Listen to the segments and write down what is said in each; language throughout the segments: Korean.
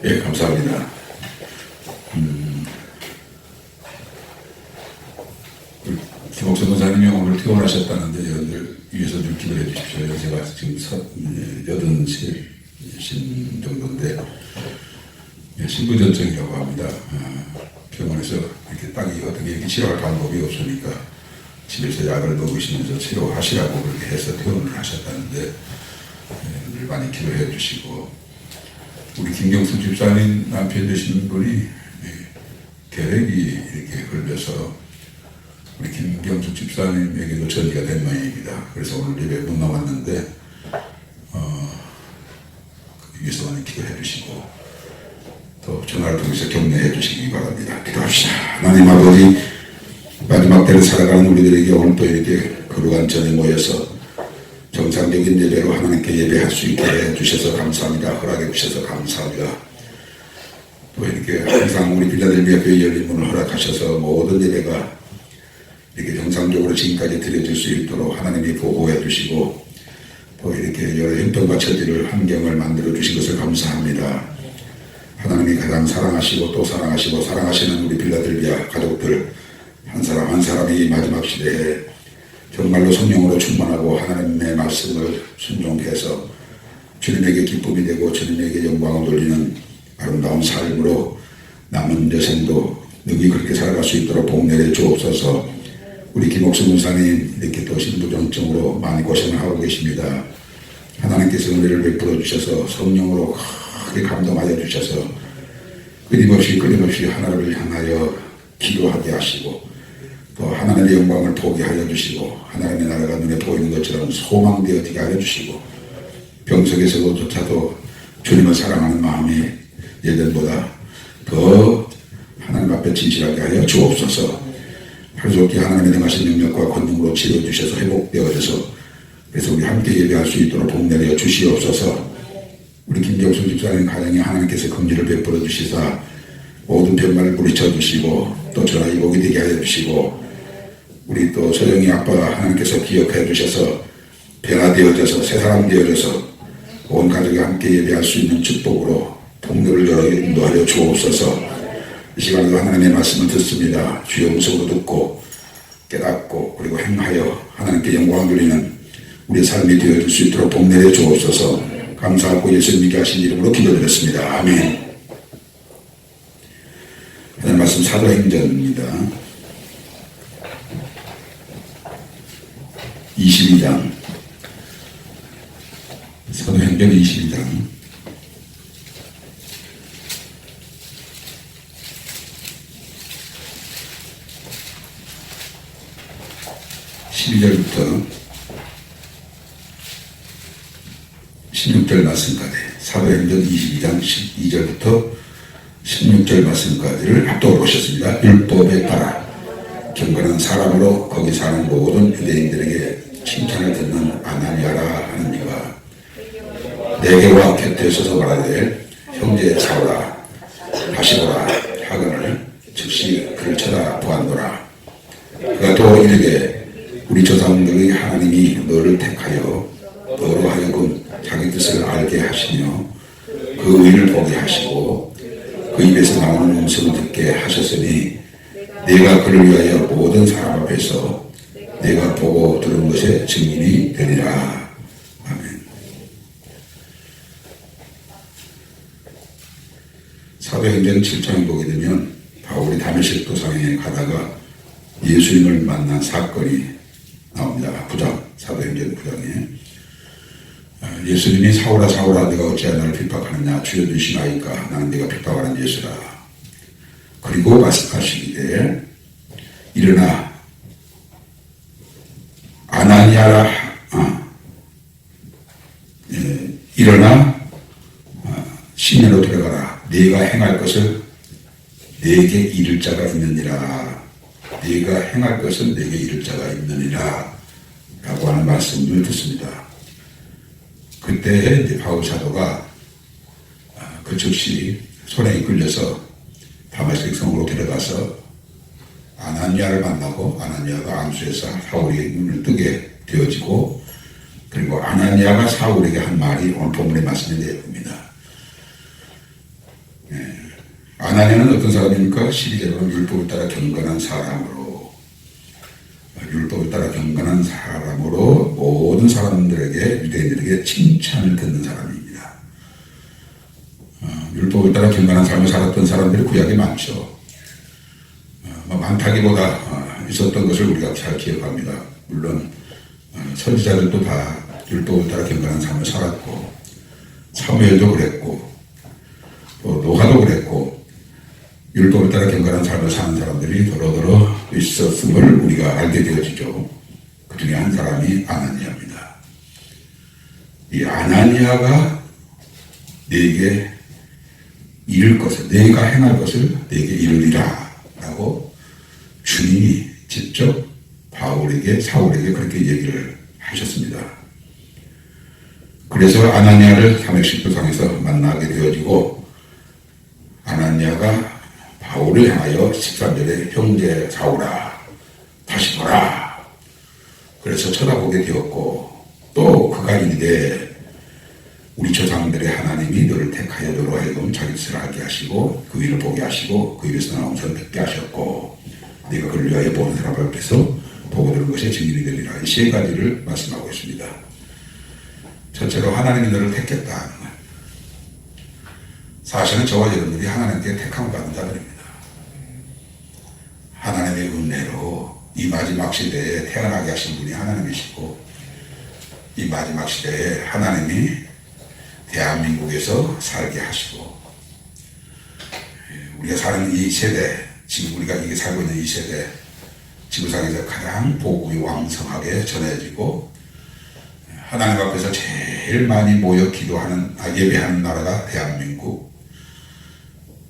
예, 감사합니다. 김옥선 권사님이 오늘 퇴원하셨다는데 여러분들 위해서 좀 기도해 주십시오. 제가 지금 80신 정도인데 신부전증이라고 합니다. 병원에서 이렇게 딱이 어떻게 이렇게 치료할 방법이 없으니까 집에서 약을 먹으시면서 치료하시라고 그렇게 해서 퇴원을 하셨다는데 늘 많이 기도해 주시고, 우리 김경수 집사님 남편 되시는 분이 계획이 이렇게 걸려서 우리 김경수 집사님에게도 전이가 된 모양입니다. 그래서 오늘 예배 못 나왔는데 위해서 많이 기도해 주시고 또 전화를 통해서 격려해 주시기 바랍니다. 기도합시다. 하나님 아버지, 마지막 때를 살아가는 우리들에게 오늘 또 이렇게 거룩한 전에 모여서 정상적인 예배로 하나님께 예배할 수 있게 해주셔서 감사합니다. 허락해 주셔서 감사합니다. 또 이렇게 항상 우리 빌라델비아 교회 열린 문을 허락하셔서 모든 예배가 이렇게 정상적으로 지금까지 드려질 수 있도록 하나님이 보호해 주시고 또 이렇게 여러 형편과 처지를 환경을 만들어 주신 것을 감사합니다. 하나님이 가장 사랑하시고 또 사랑하시고 사랑하시는 우리 빌라델비아 가족들 한 사람 한 사람이 마지막 시대에 정말로 성령으로 충만하고 하나님의 말씀을 순종해서 주님에게 기쁨이 되고 주님에게 영광을 돌리는 아름다운 삶으로 남은 여생도 능히 그렇게 살아갈 수 있도록 복 내려 주옵소서. 우리 김옥순 문사님 이렇게 또 신부전증으로 많이 고생을 하고 계십니다. 하나님께서 은혜를 베풀어 주셔서 성령으로 크게 감동하여 주셔서 끊임없이 하나님을 향하여 기도하게 하시고 또 하나님의 영광을 보게 하여 주시고 하나님의 나라가 눈에 보이는 것처럼 소망되어지게 하여 주시고 병석에서조차도 주님을 사랑하는 마음이 예전보다 더 하나님 앞에 진실하게 하여 주옵소서. 하루속히 하나님의 능하신 능력과 권능으로 치료주셔서 회복되어져서 그래서 우리 함께 예배할 수 있도록 복 내려 주시옵소서. 우리 김경수 집사님 가정에 하나님께서 긍휼을 베풀어 주시사 모든 병만을 물리쳐 주시고 또 전화 이복이 되게 하여 주시고 우리 또 서영이 아빠가 하나님께서 기억해 주셔서 변화되어져서 새 사람 되어져서 온 가족이 함께 예배할 수 있는 축복으로 통로를 열어 인도하여 주옵소서. 이 시간에도 하나님의 말씀을 듣습니다. 주의 음성으로 듣고 깨닫고 그리고 행하여 하나님께 영광을 돌리는 우리의 삶이 되어질 수 있도록 복 내려 주옵소서. 감사하고 예수님께 하신 이름으로 기도드렸습니다. 아멘. 하나님 말씀 사도행전입니다. 22장 사도행전 22장 12절부터 16절 말씀까지 사도행전 22장 12절부터 16절 말씀까지를 합독으로 보셨습니다. 율법에 따라 경건한 사람으로 거기 사는 모든 유대인들에게 칭찬을 듣는 아나니아라 하는 이가 내게와 곁에 서서 말하되 형제 사오라 다시 보라 하거늘 즉시 그를 쳐다 보았노라. 그가 또 이르되 우리 조상들의 하나님이 너를 택하여 너로 하여금 자기 뜻을 알게 하시며 그 의를 보게 하시고 그 입에서 나오는 음성을 듣게 하셨으니 내가 그를 위하여 모든 사람 앞에서 내가 보고 들은 것의 증인이 되리라. 아멘. 사도행전 7장에 보게 되면 바울이 다메섹 도상에 가다가 예수님을 만난 사건이 나옵니다. 사도행전 9장에 예수님이 사울아 사울아 네가 어찌하여 나를 핍박하느냐 주여 주시나이까 나는 네가 핍박하는 예수라. 그리고 말씀하시기에 일어나 아나니아라 일어나 시내로 들어가라. 네가 행할 것을 네게 이를 자가 있느니라. 네가 행할 것은 네게 이를 자가 있느니라 라고 하는 말씀을 듣습니다. 그때 이제 바울 사도가 그 즉시 손에 이끌려서 다메섹 성으로 데려가서 아나니아를 만나고 아나니아가 안수해서 사울에게 눈을 뜨게 되어지고 그리고 아나니아가 사울에게 한 말이 오늘 본문의 말씀의 내용입니다. 하나님은 어떤 사람입니까? 12절은 율법을 따라 경건한 사람으로, 율법을 따라 경건한 사람으로 모든 사람들에게, 유대인들에게 칭찬을 듣는 사람입니다. 율법을 따라 경건한 삶을 살았던 사람들이 구약에 많죠. 많다기보다 있었던 것을 우리가 잘 기억합니다. 물론 선지자들도 다 율법을 따라 경건한 삶을 살았고, 사무엘도 그랬고, 또 노아도 그랬고, 율법을 따라 경건한 삶을 사는 사람들이 더러더러 있었음을 우리가 알게 되어지죠. 그 중에 한 사람이 아나니아입니다. 이 아나니아가 네게 이룰 것을, 네가 행할 것을 네게 이루리라 라고 주님이 직접 사울에게 그렇게 얘기를 하셨습니다. 그래서 아나니아를 담에색도상에서 만나게 되어지고, 아나니아가 바울을 향하여 13절에 형제 사울아 다시 보라. 그래서 쳐다보게 되었고, 또 그가 이르되 우리 조상들의 하나님이 너를 택하여 너로 하여금 자기 뜻을 알게 하시고 그 일을 보게 하시고 그 입에서 나온 선 뵙게 하셨고 네가 그를 위하여 보는 사람 앞에서 보고 들은 것이 증인이 되리라. 이 세 가지를 말씀하고 있습니다. 첫째로 하나님이 너를 택했다. 사실은 저와 여러분들이 하나님께 택함을 받은 자들입니다. 하나님의 은혜로 이 마지막 시대에 태어나게 하신 분이 하나님이시고, 이 마지막 시대에 하나님이 대한민국에서 살게 하시고, 우리가 사는 이 세대, 지금 우리가 이게 살고 있는 이 세대, 지구상에서 가장 복음이 왕성하게 전해지고 하나님 앞에서 제일 많이 모여 기도하는, 예배하는 나라가 대한민국,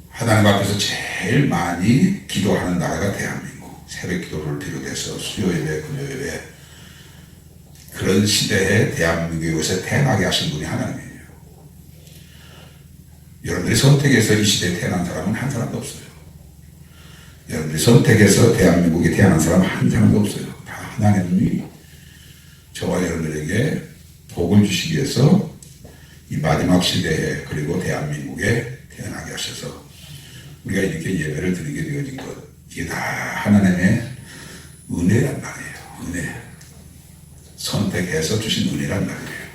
하나님 앞에서 제일 많이 기도하는 나라가 대한민국, 새벽 기도를 비롯해서 수요예배, 금요예배, 그런 시대에 대한민국에서 태어나게 하신 분이 하나님이에요. 여러분들이 선택해서 이 시대에 태어난 사람은 한 사람도 없어요. 여러분들이 선택해서 대한민국에 태어난 사람은 한 사람도 없어요. 다 하나님이 저와 여러분들에게 복을 주시기 위해서 이 마지막 시대에, 그리고 대한민국에 태어나게 하셔서 우리가 이렇게 예배를 드리게 되어진 것, 이게 다 하나님의 은혜란 말이에요. 은혜. 선택해서 주신 은혜란 말이에요.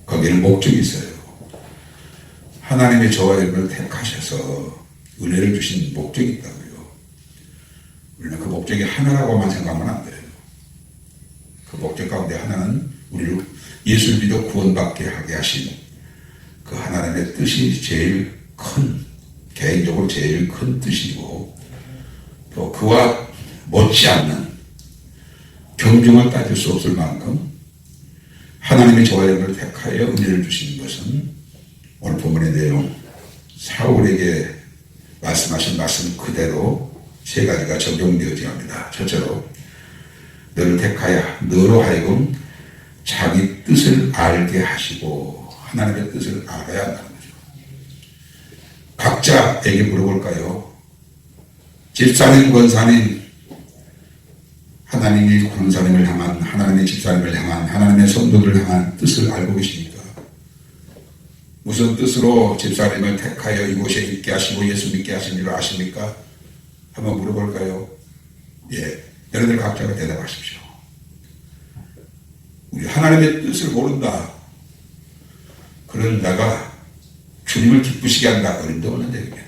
거기는 목적이 있어요. 하나님이 저와 여러분을 택하셔서 은혜를 주신 목적이 있다고요. 우리는 그 목적이 하나라고만 생각하면 안 돼요. 그 목적 가운데 하나는 우리를 예수를 믿어 구원받게 하게 하신 그 하나님의 뜻이 제일 큰, 개인적으로 제일 큰 뜻이고, 또 그와 못지않는 경중을 따질 수 없을 만큼 하나님이 저와 여러분을 택하여 은혜를 주신 것은 오늘 본문의 내용, 사울에게 말씀하신 말씀 그대로 세 가지가 적용되어져야 합니다. 첫째로, 너를 택하여 너로 하여금 자기 뜻을 알게 하시고, 하나님의 뜻을 알아야 한다는 거죠. 각자에게 물어볼까요? 집사님, 권사님, 하나님이 권사님을 향한, 하나님의 집사님을 향한, 하나님의 성도들을 향한 뜻을 알고 계십니까? 무슨 뜻으로 집사님을 택하여 이곳에 있게 하시고 예수 믿게 하신 줄 아십니까? 한번 물어볼까요? 예, 여러분들 각자가 대답하십시오. 우리 하나님의 뜻을 모른다, 그런 자가 주님을 기쁘시게 한다, 어림도 없는 얘기입니다.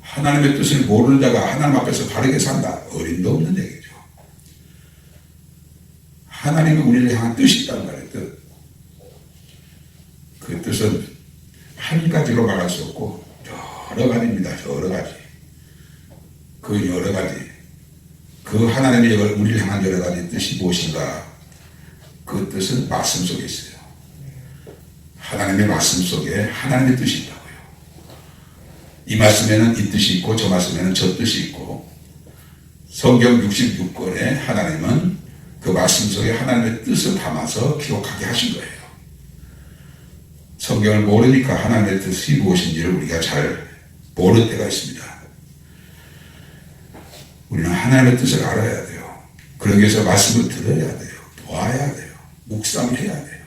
하나님의 뜻을 모르는 자가 하나님 앞에서 바르게 산다, 어림도 없는 얘기죠. 하나님이 우리를 향한 뜻이 있단 말이에요. 뜻. 그 뜻은 한 가지로 말할 수 없고 여러 가지입니다. 여러 가지. 그 여러 가지, 그 하나님의 우리를 향한 여러 가지 뜻이 무엇인가? 그 뜻은 말씀 속에 있어요. 하나님의 말씀 속에 하나님의 뜻이 있다고요. 이 말씀에는 이 뜻이 있고 저 말씀에는 저 뜻이 있고, 성경 66권에 하나님은 그 말씀 속에 하나님의 뜻을 담아서 기록하게 하신 거예요. 성경을 모르니까 하나님의 뜻이 무엇인지를 우리가 잘 모를 때가 있습니다. 우리는 하나님의 뜻을 알아야 돼요. 그러기 위해서 말씀을 들어야 돼요. 보아야 돼요. 묵상해야 돼요.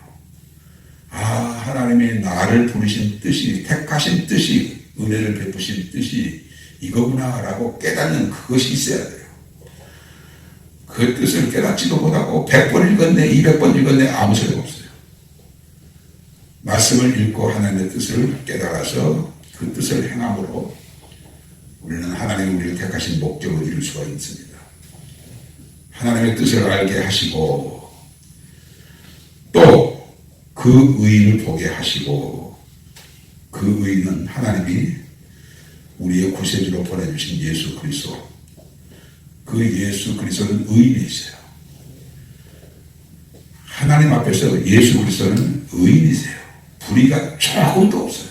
아, 하나님이 나를 부르신 뜻이, 택하신 뜻이 은혜를 베푸신 뜻이 이거구나라고 깨닫는 그것이 있어야 돼요. 그 뜻을 깨닫지도 못하고 100번 읽었네 200번 읽었네 아무 소용 없어요. 말씀을 읽고 하나님의 뜻을 깨달아서 그 뜻을 행함으로 우리는 하나님이 우리를 택하신 목적을 이룰 수가 있습니다. 하나님의 뜻을 알게 하시고 또 그 의인을 보게 하시고 그 의인은 하나님이 우리의 구세주로 보내주신 예수 그리스도, 그 예수 그리스도는 의인이세요. 하나님 앞에서 예수 그리스도는 의인이세요. 불의가 조금도 없어요.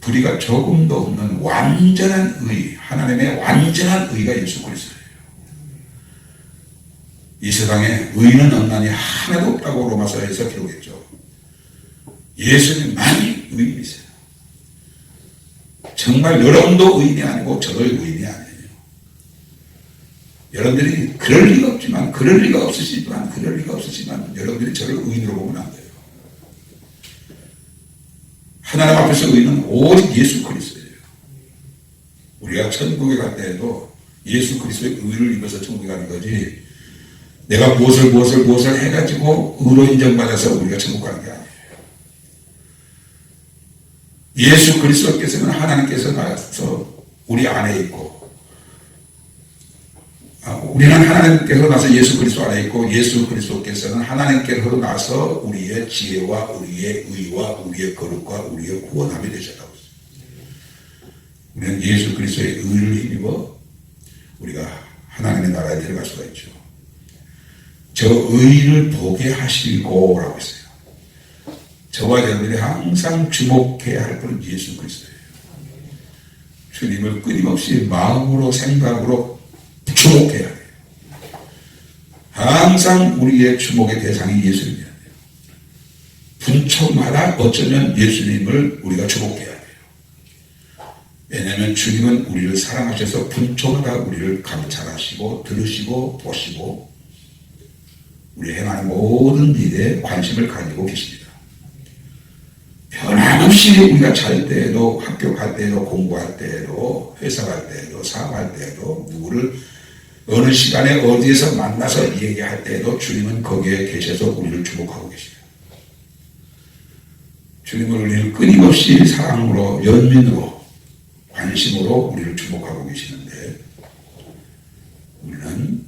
불의가 조금도 없는 완전한 의, 하나님의 완전한 의가 예수 그리스도예요. 이 세상에 의인은 없나니 하나도 없다고 로마서에서 기록했죠. 예수님만이 의인이세요. 정말 여러분도 의인이 아니고 저도 의인이 아니에요. 여러분들이 그럴 리가 없지만 여러분들이 저를 의인으로 보면 안 돼요. 하나님 앞에서 의인은 오직 예수 그리스도예요. 우리가 천국에 갈 때에도 예수 그리스도의 의를 입어서 천국에 가는 거지, 내가 무엇을 해가지고 의로 인정받아서 우리가 천국 가는 게 아니에요. 예수 그리스도께서는 하나님께서 나서 우리 안에 있고, 우리는 하나님께서 나서 예수 그리스도 안에 있고, 예수 그리스도께서는 하나님께서 나서 우리의 지혜와 우리의 의와 우리의 거룩과 우리의 구원함이 되셨다고 했어요. 우리는 예수 그리스도의 의를 힘입어 우리가 하나님의 나라에 들어갈 수가 있죠. 저 의를 보게 하시고 라고 했어요. 저와 여러분들이 항상 주목해야 할 분은 예수 그리스도예요. 주님을 끊임없이 마음으로 생각으로 주목해야 돼요. 항상 우리의 주목의 대상이 예수님이어야 돼요. 분초마다 어쩌면 예수님을 우리가 주목해야 돼요. 왜냐하면 주님은 우리를 사랑하셔서 분초마다 우리를 감찰하시고 들으시고 보시고 우리 행하는 모든 일에 관심을 가지고 계십니다. 변함없이 우리가 잘 때에도, 학교 갈 때에도, 공부할 때에도, 회사 갈 때에도, 사업할 때에도, 누구를 어느 시간에 어디에서 만나서 얘기할 때에도 주님은 거기에 계셔서 우리를 주목하고 계십니다. 주님은 우리를 끊임없이 사랑으로, 연민으로, 관심으로 우리를 주목하고 계시는데, 우리는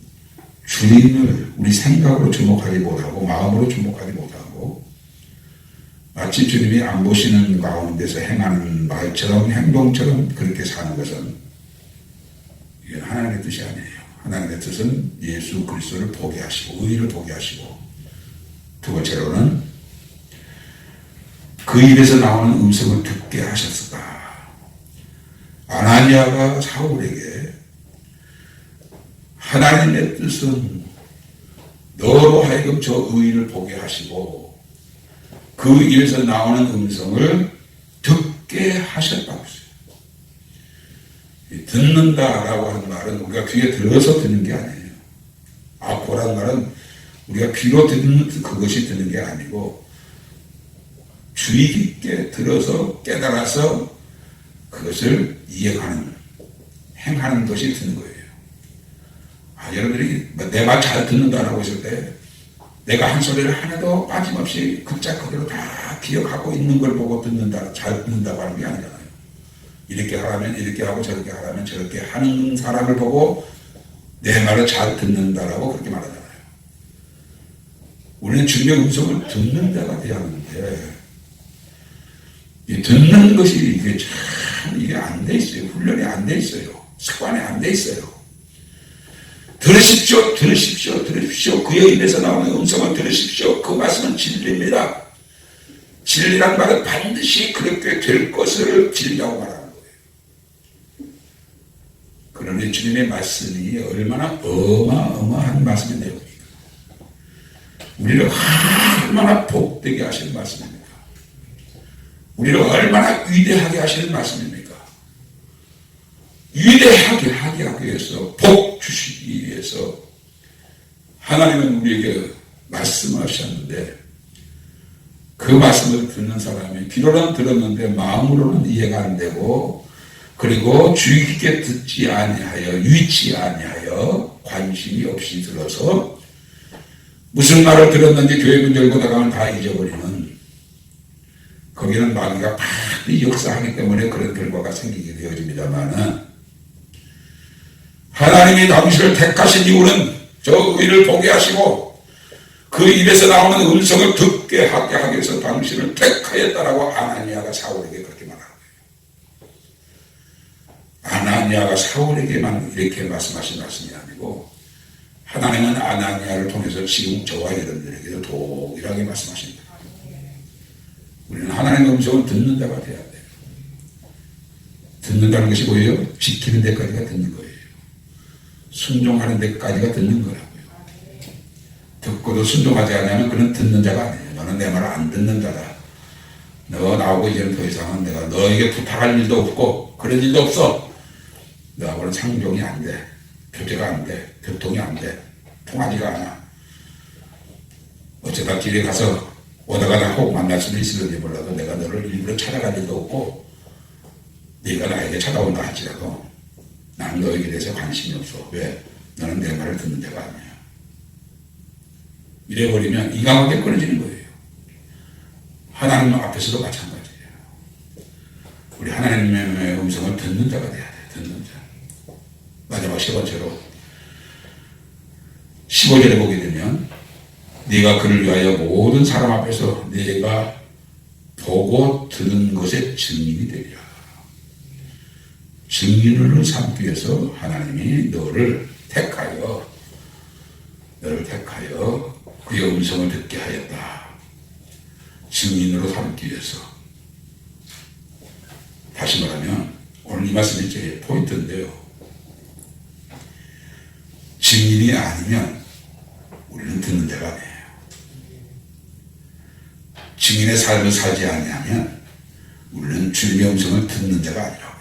주님을 우리 생각으로 주목하지 못하고 마음으로 주목하지 못하고 마치 주님이 안 보시는 가운데서 행하는 말처럼 행동처럼 그렇게 사는 것은 이게 하나님의 뜻이 아니에요. 하나님의 뜻은 예수 그리스도를 보게 하시고 의를 보게 하시고, 두 번째로는 그 입에서 나오는 음성을 듣게 하셨다. 아나니아가 사울에게 하나님의 뜻은 너로 하여금 저 의인을 보게 하시고 그 입에서 나오는 음성을 듣게 하셨다고 했어요. 듣는다라고 하는 말은 우리가 귀에 들어서 듣는 게 아니에요. 보라는 말은 우리가 귀로 듣는 그것이 듣는 게 아니고 주의 깊게 들어서 깨달아서 그것을 이해하는, 행하는 것이 듣는 거예요. 여러분들이 내 말 잘 듣는다라고 했을 때 내가 한 소리를 하나도 빠짐없이 글자 그대로 다 기억하고 있는 걸 보고 듣는다, 잘 듣는다고 하는 게 아니잖아요. 이렇게 하라면 이렇게 하고 저렇게 하라면 저렇게 하는 사람을 보고 내 말을 잘 듣는다라고 그렇게 말하잖아요. 우리는 주님의 음성을 듣는 자가 되어야 하는데, 이 듣는 것이 이게 참 이게 안 돼 있어요. 훈련이 안 돼 있어요. 습관이 안 돼 있어요. 들으십시오. 그의 입에서 나오는 음성을 들으십시오. 그 말씀은 진리입니다. 진리란 말은 반드시 그렇게 될 것을 진리라고 말하는 거예요. 그러니 주님의 말씀이 얼마나 어마어마한 말씀의 내용입니까? 우리를 얼마나 복되게 하시는 말씀입니까? 우리를 얼마나 위대하게 하시는 말씀입니까? 위대하게 하기 위해서, 복 주시기 위해서 하나님은 우리에게 말씀하셨는데, 그 그 말씀을 듣는 사람이 귀로는 들었는데 마음으로는 이해가 안 되고, 그리고 주의 깊게 듣지 아니하여 유의치 아니하여 관심이 없이 들어서 무슨 말을 들었는지 교회 문 열고 나가면 다 잊어버리는, 거기는 마귀가 많이 역사하기 때문에 그런 결과가 생기게 되어집니다만은, 하나님이 당신을 택하신 이유는 저 의를 보게 하시고 그 입에서 나오는 음성을 듣게 하게 하기 위해서 당신을 택하였다라고 아나니아가 사울에게 그렇게 말하는 거예요. 아나니아가 사울에게만 이렇게 말씀하신 말씀이 아니고 하나님은 아나니아를 통해서 지금 저와 여러분들에게도 동일하게 말씀하십니다. 우리는 하나님의 음성을 듣는 자가 되어야 돼요. 듣는다는 것이 뭐예요? 지키는 데까지가 듣는 거예요. 순종하는 데까지가 듣는 거라고요. 듣고도 순종하지 않으면 그는 듣는 자가 아니에요. 너는 내 말을 안 듣는 자다. 너 나오고 이제는 더 이상은 내가 너에게 부탁할 일도 없고 그런 일도 없어. 너하고는 상종이 안 돼. 교제가 안 돼. 교통이 안 돼. 통하지가 않아. 어쩌다 길에 가서 오다가 나 혹 만날 수도 있을지 몰라도 내가 너를 일부러 찾아갈 일도 없고 네가 나에게 찾아온다 할지라도 나는 너에게 대해서 관심이 없어. 왜? 너는 내 말을 듣는 자가 아니야. 이래버리면 이강하게 끊어지는 거예요. 하나님 앞에서도 마찬가지예요. 우리 하나님의 음성을 듣는 자가 돼야 돼. 듣는 자. 마지막 세 번째로 15절에 보게 되면 네가 그를 위하여 모든 사람 앞에서 네가 보고 들은 것의 증인이 되리라. 증인을 삼기 위해서 하나님이 너를 택하여 그의 음성을 듣게 하였다. 증인으로 삼기 위해서. 다시 말하면 오늘 이 말씀이 제일 포인트인데요. 증인이 아니면 우리는 듣는 자가 아니에요. 증인의 삶을 살지 아니하면 우리는 주님의 음성을 듣는 자가 아니라고요.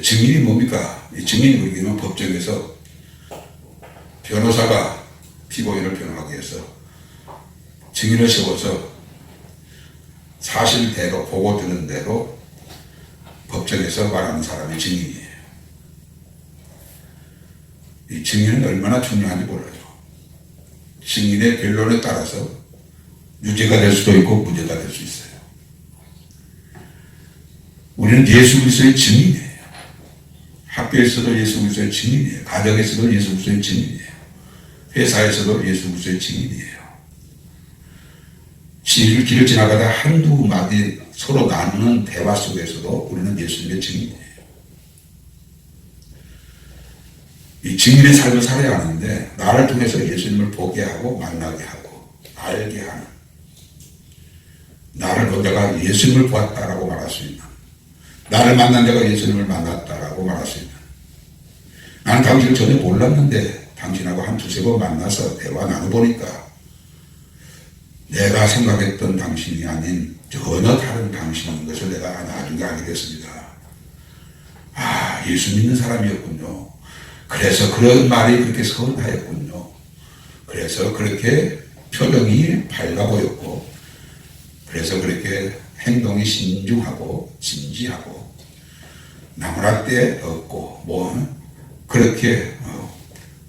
증인이 뭡니까? 증인이 뭐냐면 법정에서 변호사가 피고인을 변호하기 위해서 증인을 세워서 사실대로 보고 들은 대로 법정에서 말하는 사람이 증인이에요. 이 증인은 얼마나 중요한지 몰라요. 증인의 변론에 따라서 유죄가 될 수도 있고 무죄가 될 수 있어요. 우리는 예수 그리스도의 증인이에요. 학교에서도 예수 그리스도의 증인이에요. 가정에서도 예수 그리스도의 증인이에요. 회사에서도 예수 그리스도의 증인이에요. 길을 지나가다 한두 마디 서로 나누는 대화 속에서도 우리는 예수님의 증인이에요. 이 증인의 삶을 살아야 하는데 나를 통해서 예수님을 보게 하고 만나게 하고 알게 하는, 나를 본 자가 예수님을 보았다라고 말할 수 있는, 나를 만난 자가 예수님을 만났다라고 말할 수 있는, 나는 당신을 전혀 몰랐는데 당신하고 한 두세 번 만나서 대화 나눠보니까 내가 생각했던 당신이 아닌 전혀 다른 당신인 것을 내가 나중에 알게 됐습니다. 아, 예수 믿는 사람이었군요. 그래서 그런 말이 그렇게 선하였군요. 그래서 그렇게 표정이 밝아 보였고, 그래서 그렇게 행동이 신중하고 진지하고 나무랄 데 없고 그렇게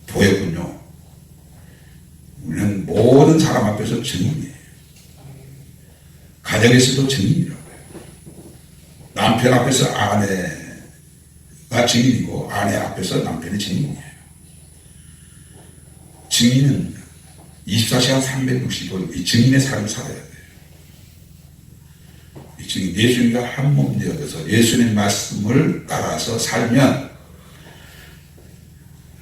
보였군요. 우리는 모든 사람 앞에서 증인이에요. 가정에서도 증인이라고요. 남편 앞에서 아내가 증인이고 아내 앞에서 남편이 증인이에요. 증인은 24시간 365일 이 증인의 삶을 살아야 돼요. 이 증인, 예수님과 한 몸 되어서 예수님 말씀을 따라서 살면,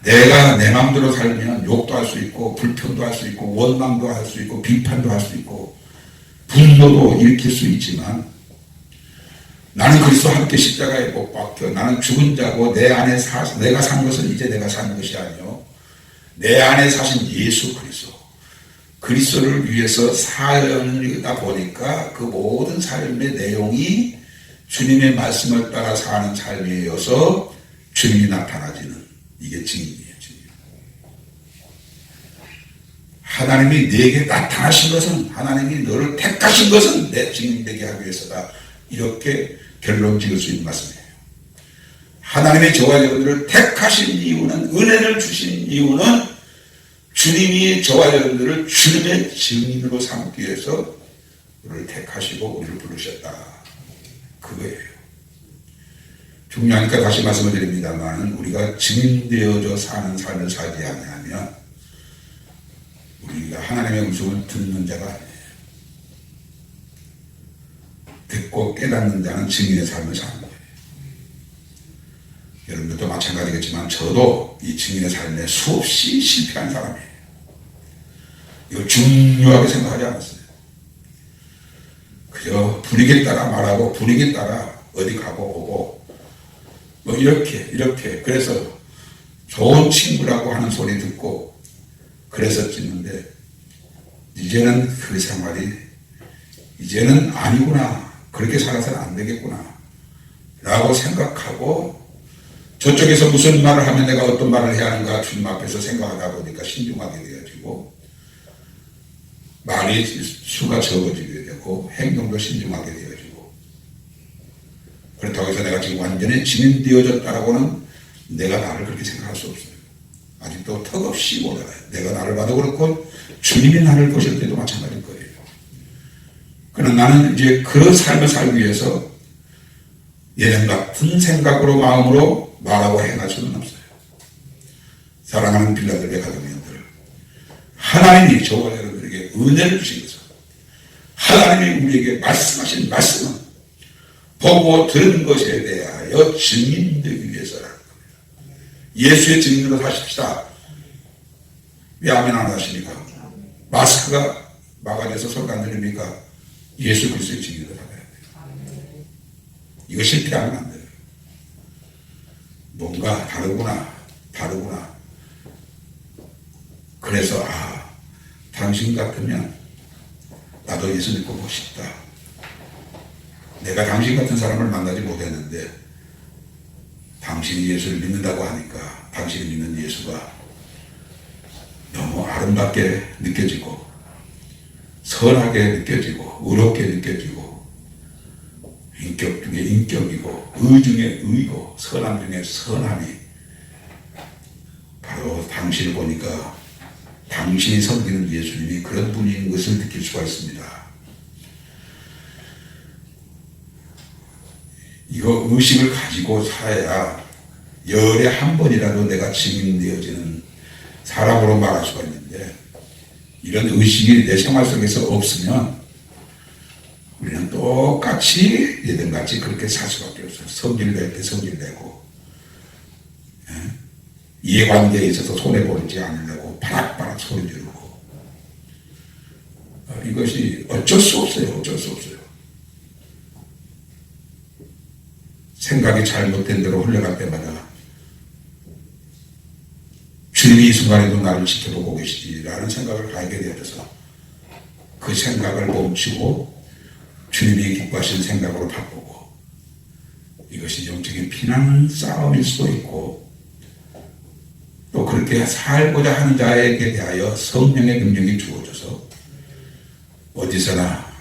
내가 내 마음대로 살면 욕도 할 수 있고 불평도 할 수 있고 원망도 할 수 있고 비판도 할 수 있고 분노도 일으킬 수 있지만, 나는 그리스도와 함께 십자가에 못 박혀 나는 죽은 자고 내 안에 내가 산 것은 이제 내가 사는 것이 아니요 내 안에 사신 예수 그리스도를 위해서 살다 보니까 그 모든 삶의 내용이 주님의 말씀을 따라 사는 삶이어서 주님이 나타나지는, 이게 증인이에요. 증인. 하나님이 네게 나타나신 것은, 하나님이 너를 택하신 것은 내 증인되게 하기 위해서다. 이렇게 결론 지을 수 있는 말씀이에요. 하나님의 저와 여러분들을 택하신 이유는, 은혜를 주신 이유는 주님이 저와 여러분들을 주님의 증인으로 삼기 위해서 우리를 택하시고 우리를 부르셨다. 그거예요. 중요하니까 다시 말씀을 드립니다만, 우리가 증인되어져 사는 삶을 살지 않으면 우리가 하나님의 음성을 듣는 자가 아니에요. 듣고 깨닫는 자는 증인의 삶을 사는 거예요. 여러분들도 마찬가지겠지만 저도 이 증인의 삶에 수없이 실패한 사람이에요. 이거 중요하게 생각하지 않았어요. 그저 분위기에 따라 말하고 분위기에 따라 어디 가고 오고 뭐 이렇게 그래서 좋은 친구라고 하는 소리 듣고 그래서 찍는데, 이제는 그 생활이 이제는 아니구나, 그렇게 살아서는 안 되겠구나 라고 생각하고, 저쪽에서 무슨 말을 하면 내가 어떤 말을 해야 하는가 주님 앞에서 생각하다 보니까 신중하게 되어지고, 말이 수가 적어지게 되고 행동도 신중하게 되어지고, 그렇다고 해서 내가 지금 완전히 증인되어졌다라고는 내가 나를 그렇게 생각할 수 없어요. 아직도 턱없이 못 알아요. 내가 나를 봐도 그렇고 주님이 나를 보실 때도 마찬가지일 거예요. 그러나 나는 이제 그 삶을 살기 위해서 예전 같은 생각으로 마음으로 말하고 행할 수는 없어요. 사랑하는 빌라델비아 가정님들, 하나님이 저와 여러분들에게 은혜를 주신 것은, 하나님이 우리에게 말씀하신 말씀은 보고 들은 것에 대하여 증인되기 위해서라는 겁니다. 예수의 증인으로 사십시다. 왜 아멘 안 하십니까? 마스크가 막아져서 소리가 안 들립니까? 예수 그리스도의 증인으로 살아야 돼요. 이거 실패하면 안 돼요. 뭔가 다르구나. 그래서 당신 같으면 나도 예수 믿고 보고 싶다. 내가 당신 같은 사람을 만나지 못했는데 당신이 예수를 믿는다고 하니까 당신이 믿는 예수가 너무 아름답게 느껴지고 선하게 느껴지고 의롭게 느껴지고, 인격 중에 인격이고 의 중에 의고 선함 중에 선함이 바로 당신을 보니까 당신이 섬기는 예수님이 그런 분인 것을 느낄 수가 있습니다. 이거 의식을 가지고 살아야 열에 한 번이라도 내가 증인되어지는 사람으로 말할 수가 있는데, 이런 의식이 내 생활 속에서 없으면 우리는 똑같이 예전같이 그렇게 살 수밖에 없어요. 성질낼 때 성질내고, 이해관계에 있어서 손해보지 않으려고 바락바락 소리 지르고, 이것이 어쩔 수 없어요. 생각이 잘못된 대로 흘러갈 때마다 주님이 이 순간에도 나를 지켜보고 계시지라는 생각을 가지게 되어서 그 생각을 멈추고 주님이 기뻐하시는 생각으로 바꾸고, 이것이 영적인 피난 싸움일 수도 있고, 또 그렇게 살고자 하는 자에게 대하여 성령의 능력이 주어져서 어디서나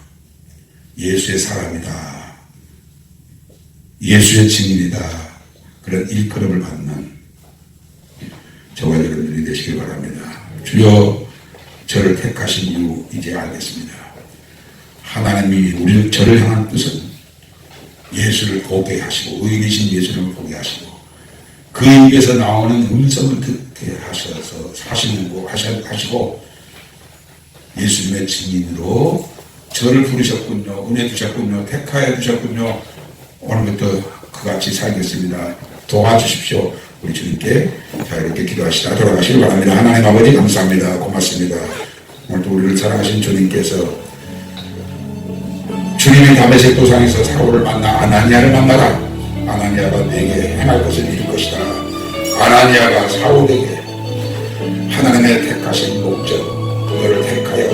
예수의 사람이다, 예수의 증인이다, 그런 일컬음을 받는 저와 여러분들이 되시길 바랍니다. 주여, 저를 택하신 이유 이제 알겠습니다. 하나님이 저를 향한 뜻은 예수를 보게 하시고, 의리신 예수를 보게 하시고, 그 입에서 나오는 음성을 듣게 하셔서 하시고 예수님의 증인으로 저를 부르셨군요. 은혜 주셨군요. 택하여 주셨군요. 오늘부터 그같이 살겠습니다. 도와주십시오. 우리 주님께 자유롭게 기도하시다 돌아가시길 바랍니다. 하나님 아버지 감사합니다. 고맙습니다. 오늘도 우리를 사랑하신 주님께서 주님이 다메섹 도상에서 사울을 만나 아나니아를 만나라. 아나니아가 내게 행할 것을 이룰 것이다. 아나니아가 사울에게 하나님의 택하신 목적, 너를 택하여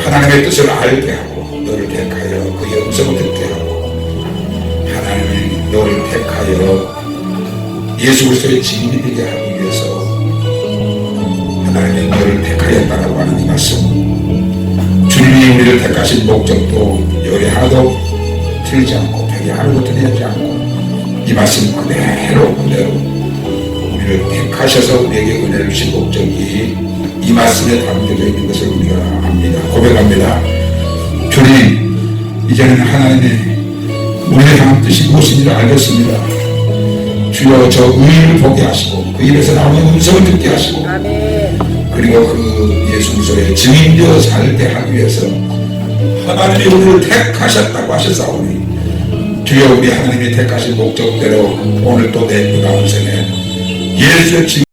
하나님의 뜻을 알게 하고, 너를 택하여 그의 음성을 듣게 하고, 하나님이 너를 택하여 예수 그리스도의 증인이 되게 하기 위해서 하나님이 너를 택하였다라고 하는 이 말씀, 주님이 우리를 택하신 목적도 열이 하나도 틀리지 않고 벽이 하나도 틀리지 않고 이 말씀 그대로 우리를 택하셔서 우리에게 은혜를 주신 목적이 이 말씀에 담겨져 있는 것을 우리가 압니다. 고백합니다. 주님, 이제는 하나님의 우리의 향한 뜻이 무엇인지 알겠습니다. 주여, 저 의를 보게 하시고 그 입에서 나오는 음성을 듣게 하시고 그리고 그 예수로서의 증인되어 살게 하기 위해서 하나님이 우리를 택하셨다고 하셨사오니 주여, 우리 하나님이 택하신 목적대로 오늘 또 내 그 다음 생에 예수의